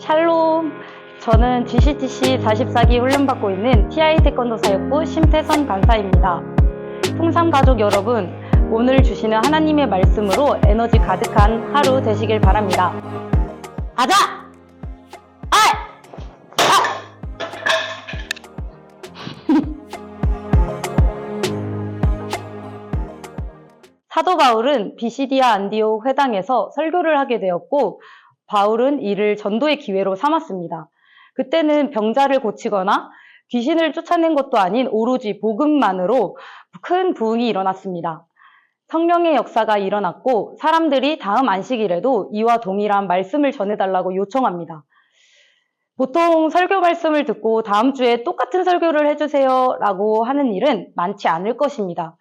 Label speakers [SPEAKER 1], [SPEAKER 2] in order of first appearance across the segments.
[SPEAKER 1] 샬롬. 저는 GCTC 44기 훈련받고 있는 TI 태권도 사역부 심태선 간사입니다. 풍삼가족 여러분, 오늘 주시는 하나님의 말씀으로 에너지 가득한 하루 되시길 바랍니다. 가자! 사도 바울은 비시디아 안디옥 회당에서 설교를 하게 되었고, 바울은 이를 전도의 기회로 삼았습니다. 그때는 병자를 고치거나 귀신을 쫓아낸 것도 아닌 오로지 복음만으로 큰 부흥이 일어났습니다. 성령의 역사가 일어났고 사람들이 다음 안식일에도 이와 동일한 말씀을 전해달라고 요청합니다. 보통 설교 말씀을 듣고 다음 주에 똑같은 설교를 해주세요 라고 하는 일은 많지 않을 것입니다.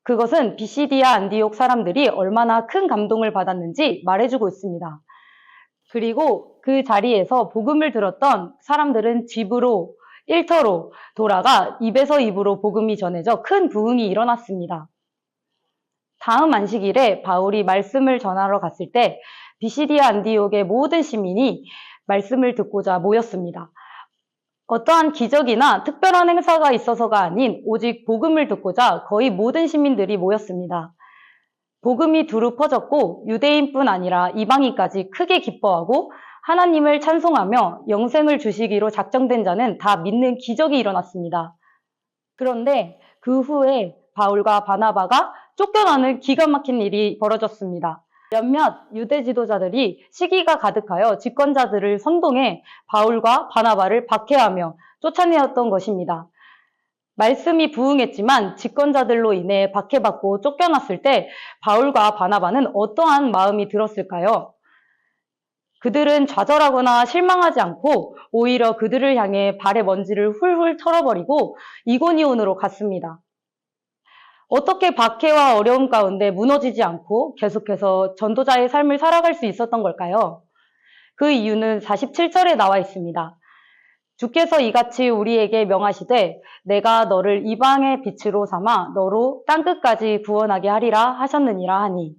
[SPEAKER 1] 그것은 비시디아 안디옥 사람들이 얼마나 큰 감동을 받았는지 말해주고 있습니다. 그리고 그 자리에서 복음을 들었던 사람들은 집으로, 일터로 돌아가 입에서 입으로 복음이 전해져 큰 부흥이 일어났습니다. 다음 안식일에 바울이 말씀을 전하러 갔을 때 비시디아 안디옥의 모든 시민이 말씀을 듣고자 모였습니다. 어떠한 기적이나 특별한 행사가 있어서가 아닌 오직 복음을 듣고자 거의 모든 시민들이 모였습니다. 복음이 두루 퍼졌고 유대인뿐 아니라 이방인까지 크게 기뻐하고 하나님을 찬송하며 영생을 주시기로 작정된 자는 다 믿는 기적이 일어났습니다. 그런데 그 후에 바울과 바나바가 쫓겨나는 기가 막힌 일이 벌어졌습니다. 몇몇 유대 지도자들이 시기가 가득하여 집권자들을 선동해 바울과 바나바를 박해하며 쫓아내었던 것입니다. 말씀이 부흥했지만 집권자들로 인해 박해받고 쫓겨났을 때 바울과 바나바는 어떠한 마음이 들었을까요? 그들은 좌절하거나 실망하지 않고 오히려 그들을 향해 발의 먼지를 훌훌 털어버리고 이고니온으로 갔습니다. 어떻게 박해와 어려움 가운데 무너지지 않고 계속해서 전도자의 삶을 살아갈 수 있었던 걸까요? 그 이유는 47절에 나와 있습니다. 주께서 이같이 우리에게 명하시되 내가 너를 이방의 빛으로 삼아 너로 땅끝까지 구원하게 하리라 하셨느니라 하니,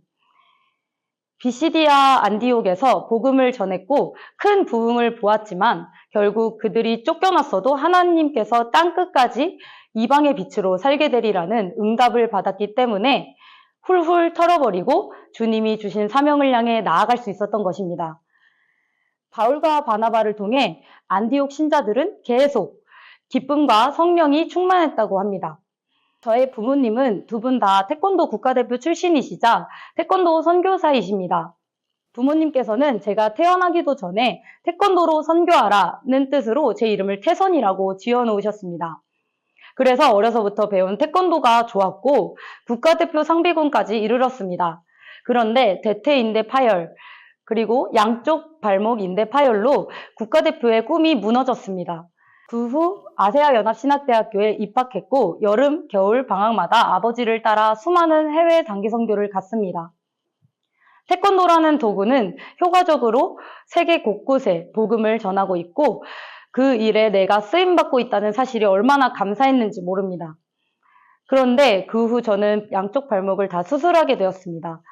[SPEAKER 1] 비시디아 안디옥에서 복음을 전했고 큰 부흥을 보았지만 결국 그들이 쫓겨났어도 하나님께서 땅끝까지 이방의 빛으로 살게 되리라는 응답을 받았기 때문에 훌훌 털어버리고 주님이 주신 사명을 향해 나아갈 수 있었던 것입니다. 바울과 바나바를 통해 안디옥 신자들은 계속 기쁨과 성령이 충만했다고 합니다. 저의 부모님은 두 분 다 태권도 국가대표 출신이시자 태권도 선교사이십니다. 부모님께서는 제가 태어나기도 전에 태권도로 선교하라는 뜻으로 제 이름을 태선이라고 지어놓으셨습니다. 그래서 어려서부터 배운 태권도가 좋았고 국가대표 상비군까지 이르렀습니다. 그런데 대퇴인대 파열, 그리고 양쪽 발목 인대 파열로 국가대표의 꿈이 무너졌습니다. 그 후 아세아 연합신학대학교에 입학했고 여름, 겨울 방학마다 아버지를 따라 수많은 해외 단기 선교를 갔습니다. 태권도라는 도구는 효과적으로 세계 곳곳에 복음을 전하고 있고 그 일에 내가 쓰임받고 있다는 사실이 얼마나 감사했는지 모릅니다. 그런데 그 후 저는 양쪽 발목을 다 수술하게 되었습니다.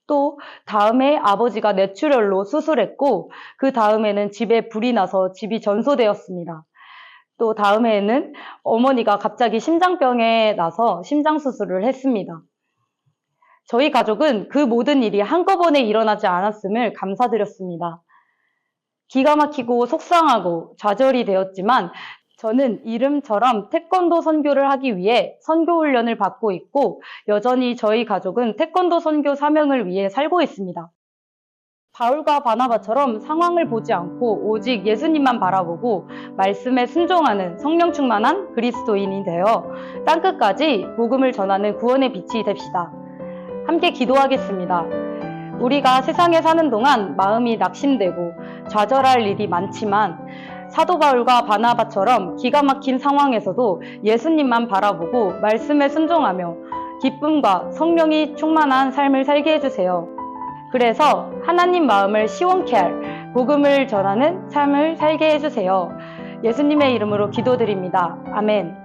[SPEAKER 1] 또 다음에 아버지가 뇌출혈로 수술했고 그 다음에는 집에 불이 나서 집이 전소되었습니다. 또 다음에는 어머니가 갑자기 심장병에 나서 심장수술을 했습니다. 저희 가족은 그 모든 일이 한꺼번에 일어나지 않았음을 감사드렸습니다. 기가 막히고 속상하고 좌절이 되었지만 저는 이름처럼 태권도 선교를 하기 위해 선교 훈련을 받고 있고 여전히 저희 가족은 태권도 선교 사명을 위해 살고 있습니다. 바울과 바나바처럼 상황을 보지 않고 오직 예수님만 바라보고 말씀에 순종하는 성령 충만한 그리스도인이 되어 땅끝까지 복음을 전하는 구원의 빛이 됩시다. 함께 기도하겠습니다. 우리가 세상에 사는 동안 마음이 낙심되고 좌절할 일이 많지만 사도 바울과 바나바처럼 기가 막힌 상황에서도 예수님만 바라보고 말씀에 순종하며 기쁨과 성령이 충만한 삶을 살게 해주세요. 그래서 하나님 마음을 시원케 할 복음을 전하는 삶을 살게 해주세요. 예수님의 이름으로 기도드립니다. 아멘.